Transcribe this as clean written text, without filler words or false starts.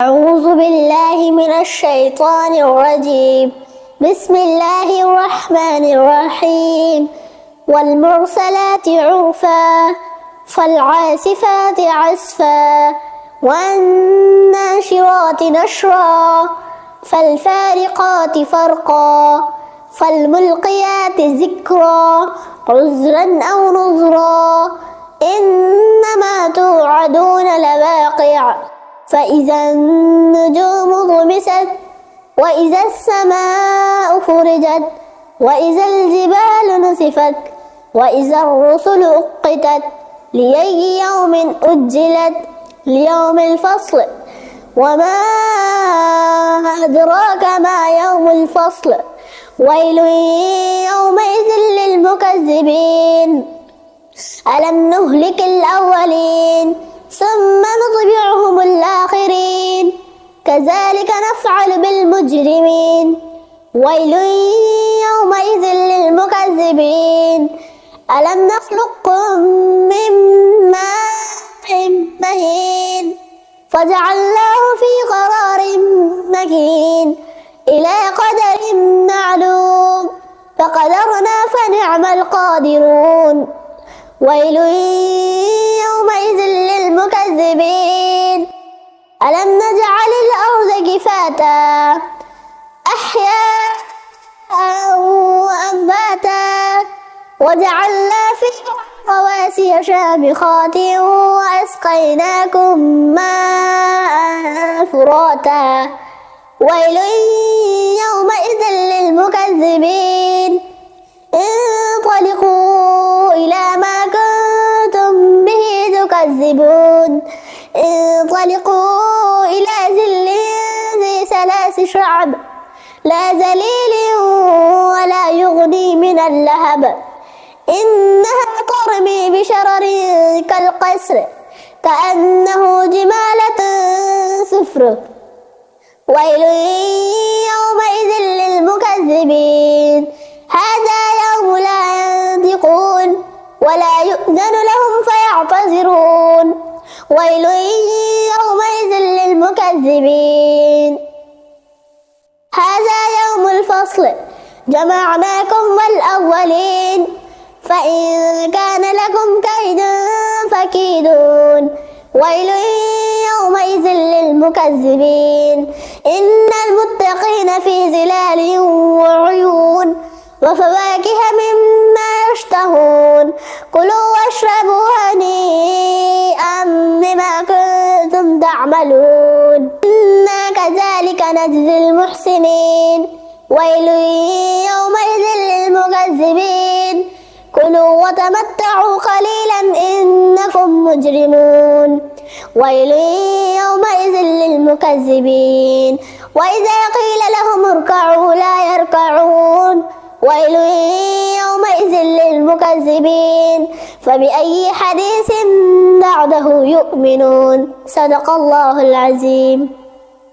أعوذ بالله من الشيطان الرجيم. بسم الله الرحمن الرحيم. والمرسلات عرفا فالعاصفات عصفا والناشرات نشرا فالفارقات فرقا فالملقيات ذكرا عذرا أو نذرا إنما توعدون لواقع فإذا النجوم طمست وإذا السماء فرجت وإذا الجبال نسفت وإذا الرسل أقتت لأي يوم أجلت ليوم الفصل وما أدراك ما يوم الفصل ويل يومئذ للمكذبين ألم نهلك الأولين ثم نطبعهم الآخرين كذلك نفعل بالمجرمين ويل يومئذ للمكذبين ألم نخلقكم من ماء مهين فجعلناه في قرار مكين إلى قدر معلوم فقدرنا فنعم القادرون ويل يومئذ للمكذبين ألم نجعل الأرض كفاتا أحياء وأنباتا وجعلنا فيها رواسي شامخات وأسقيناكم ماء فراتا ويل يومئذ للمكذبين انطلقوا إلى ما كنتم به تكذبون انطلقوا إلى ظل ذي ثلاث شعب لا ذليل ولا يغني من اللهب إنها ترمي بشرر كالقصر كأنه جمالة صفر ويل يومئذ للمكذبين هذا يوم لا ينطقون ولا يؤذن لهم فيعتذرون ويل يومئذ للمكذبين هذا يوم الفصل جمعناكم والأولين فإن كان لكم كيد فكيدون ويل يومئذ للمكذبين إن المتقين في ظلال وعيون وفواكه مما يشتهون كلوا واشربوا هنيئا بما كنتم تعملون إنا كذلك نجزي المحسنين ويل يومئذ للمكذبين كلوا وتمتعوا قليلا إنكم مجرمون ويل يومئذ للمكذبين وإذا قيل لهم اركعوا لا يركعون ويل يومئذ للمكذبين فبأي حديث بعده يؤمنون صدق الله العظيم.